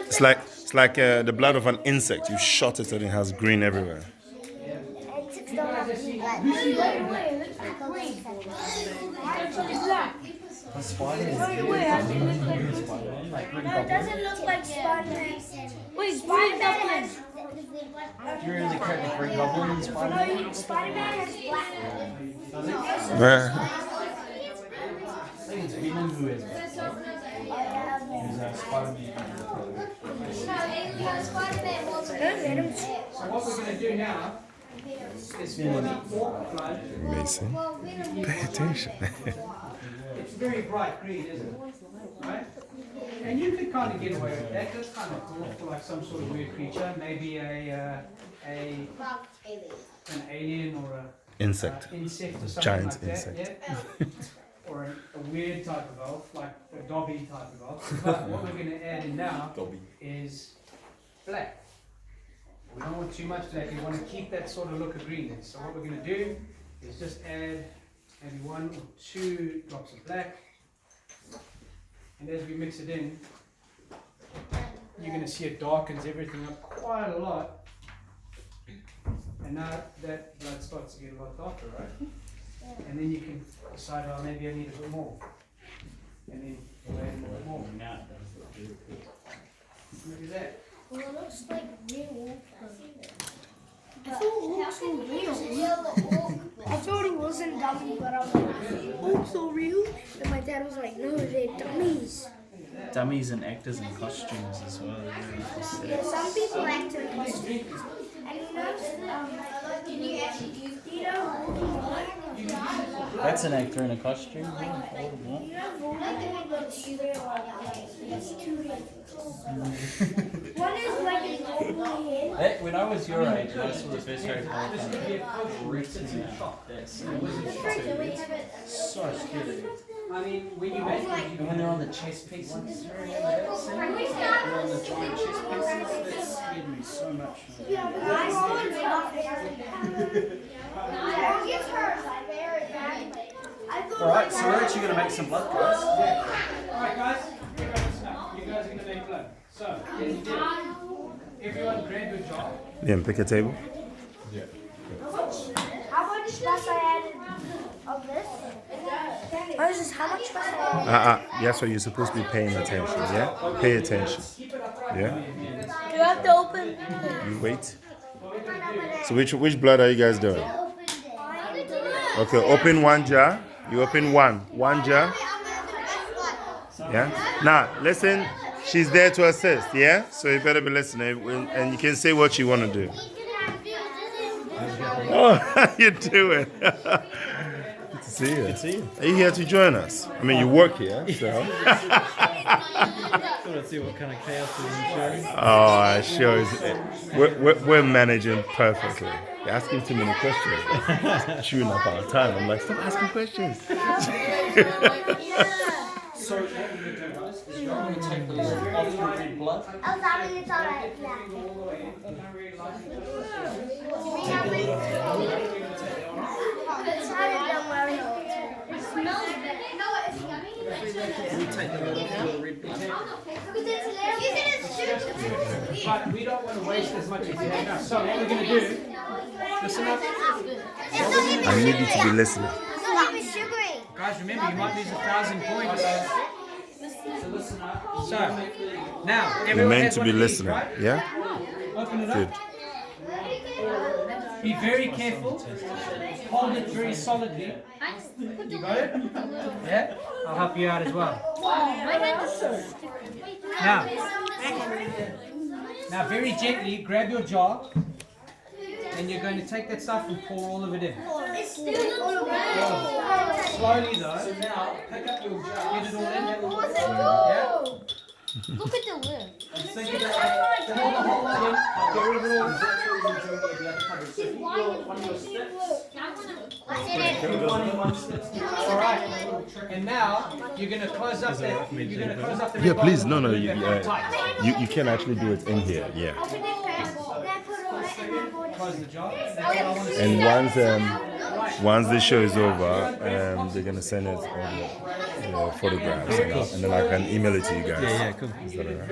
It's like the blood of an insect. You shot it and it has green everywhere. A spider is It doesn't look like Spider-Man. Wait, Spider-Man. Do you really character Green Goblin and Spider-Man? No, Spider-Man has black. Does it? Yeah. I think it's Venom who is black. Who's Spider-Man. So what we're going to do now is for the orc blood. Mason, pay attention. It's very bright green, isn't it? Right? And you could kind of get away with that. That's kind of cool for like some sort of weird creature. Maybe an alien or a Insect. insect or something Giant like that. insect. Yeah? Or a weird type of elf, like a Dobby type of elf. But what we're going to add in now is black. We don't want too much black. We want to keep that sort of look of greenness. So what we're going to do is just add maybe 1 or 2 drops of black. And as we mix it in, you're going to see it darkens everything up quite a lot. And now that blood starts to get a lot darker, right? And then you can decide, oh, maybe I need a bit more. And then go add a bit more. Look at that. Well, it looks like real. I thought it wasn't dummy, but I was like, oh, so real? And my dad was like, no, they're dummies. Dummies and actors in costumes as well. Yeah, some people act in costumes. And you know, That's an actor in a costume. you know, Voldemort looks real he's two heads. One is like an old head. When I was your age and I saw the first Harry Potter film, that scene was so scary. I mean, when you make And when they're on the chess pieces, remember that scene? They're on the giant chess pieces, that scared me so much. Yeah, but I saw it gets hurt very bad. Alright, so we're actually going to make some blood, guys. Alright guys, you guys are going to make blood. So, everyone grab your jar. Liam, pick a table. How much stuff I added of this? Moses, how much stuff I added? Yeah, so you're supposed to be paying attention, yeah? Pay attention. Yeah? Do you have to open? You wait. So which blood are you guys doing? Okay, open one jar. You open one jar. Yeah? Now, listen, she's there to assist, yeah? So you better be listening and you can say what you want to do. Oh, how you doing? Good to see you. Good to see you. Are you here to join us? I mean, you work here, so. Thought I'd see what kind of chaos we're sharing. Oh, it shows. We're managing perfectly. You're asking too many questions. Chewing up our time. I'm like, stop asking questions. So what we're going to do, guys, is you're going to take this off the red blood. We take the red blood. But we don't want to waste as much as you have now. So what we're going to do, listen up. I need you to be listening. Guys, remember, you might lose 1,000 points. So, now, You're everyone meant has to one be of these, listening. right? Yeah? Open it Good. up. Be very careful. Hold it very solidly. You got it? Yeah? I'll help you out as well. Now very gently grab your jar and you're going to take that stuff and pour all of it in. Slowly though. So now pick up your jar. Get it all in. Yeah? Look at the lid. Just think about it. Pour the whole lot in. Get rid of it all. Alright. And now you're gonna close up that. You're gonna close up the. Yeah, please. No. Tight. You can actually do it in here. Yeah. Close the jar. That's what I want to see. And once Right. Once the show is over, they're gonna send us all the photographs, and then I can email it to you guys. Yeah, cool. Is that alright?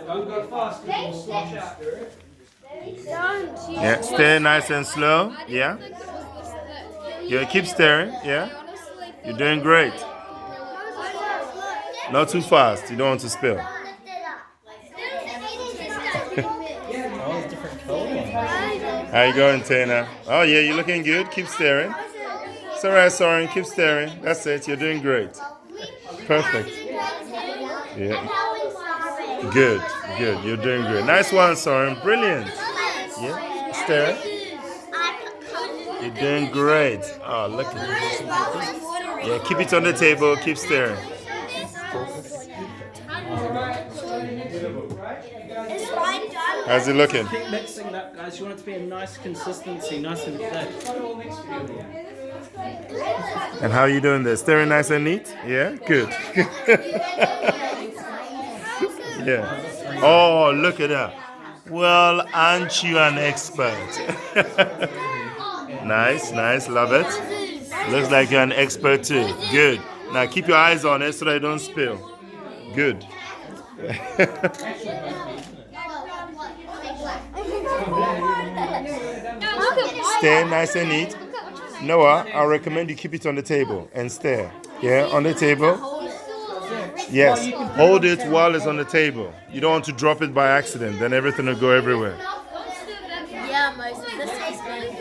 Don't go fast, we'll slosh out. Yeah, stay nice and slow. Yeah. Yeah, keep staring. Yeah. You're doing great. Not too fast. You don't want to spill. Oh, different color. How you going, Tana? Oh yeah, you're looking good. Keep staring. It's alright, Soren. Keep staring. That's it. You're doing great. Perfect. Yeah. Good. Good. You're doing great. Nice one, Soren. Brilliant. Yeah. Stare. You're doing great. Oh, look at this. Yeah. Keep it on the table. Keep staring. How's it looking? Keep mixing it up, guys. You want it to be a nice consistency, nice and thick. And how are you doing there? Staring nice and neat? Yeah? Good. Yeah. Oh, look at that. Well, aren't you an expert? Nice, nice. Love it. Looks like you're an expert too. Good. Now keep your eyes on it so that you don't spill. Good. Stay nice and neat. Noah, I recommend you keep it on the table and stare. Yeah, on the table. Yes, hold it while it's on the table. You don't want to drop it by accident, then everything will go everywhere. Yeah, most of this tastes good.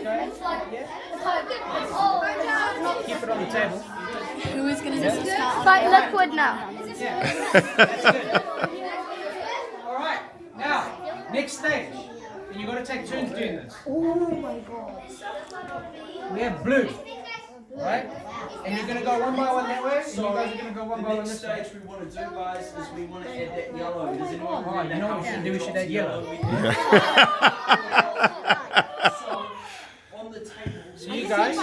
Keep it on the table. Who is going to just start? It's like liquid now. Alright, now, next stage. And you've got to take turns doing this. Oh my god. We have blue, right? And you're going to go one by one that way, and you guys are going to go one by one this way. we want to do, guys, is we want to add that yellow. Does anyone Oh, you know what we should do? We should add yellow. On the table. So you guys,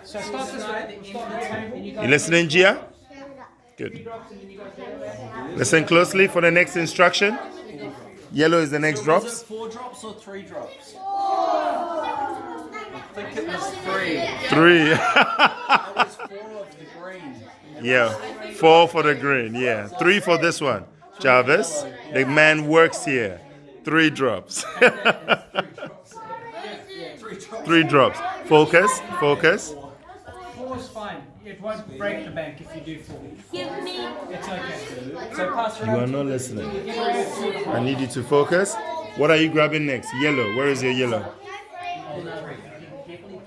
so start this way. Start the table. And you You listening, Gia? Good. Listen closely for the next instruction. Yellow is the next Was drops. it 4 drops or 3 drops? I think it was 3. 3. It was 4 of the green. Yeah. 4 for the green. Yeah. 3 for this one. Jarvis, the man works here. 3 drops. 3 drops. Focus. Focus. 4 is fine. It won't break the bank if you do 4. Give me. It's okay. So pass You around. are not listening. I need you to focus. What are you grabbing next? Yellow. Where is your yellow?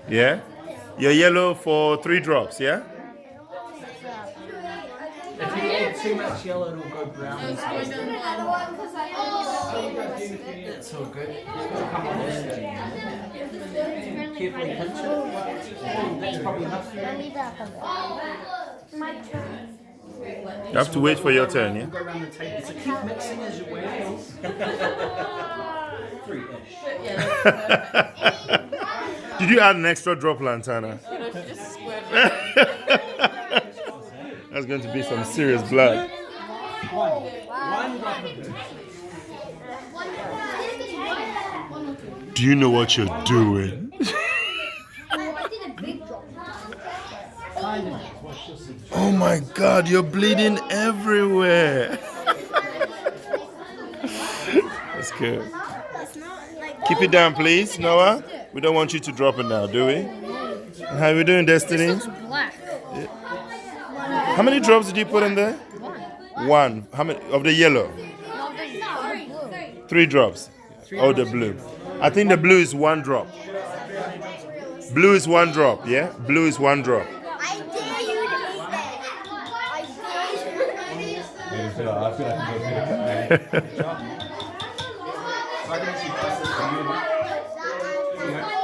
Yeah? Your yellow for 3 drops, yeah? If you add too much yellow, it'll go brown and stuff. It's all good. Carefully pinch it. That's probably enough. You have to wait for your turn, yeah? Go around the table. So keep mixing as you wait. 3-ish. Did you add an extra drop, Lantana? That's going to be some serious blood. One drop of blue. Do you know what you're doing? Oh my God, you're bleeding everywhere. That's good. Keep it down, please, Noah. We don't want you to drop it now, do we? How are we doing, Destiny? Black. How many drops did you put in there? 1. How many of the yellow? 3 drops. Oh, the blue. I think the blue is 1 drop. Blue is 1 drop, yeah? Blue is 1 drop. I dare you to eat that. I dare you. Yeah.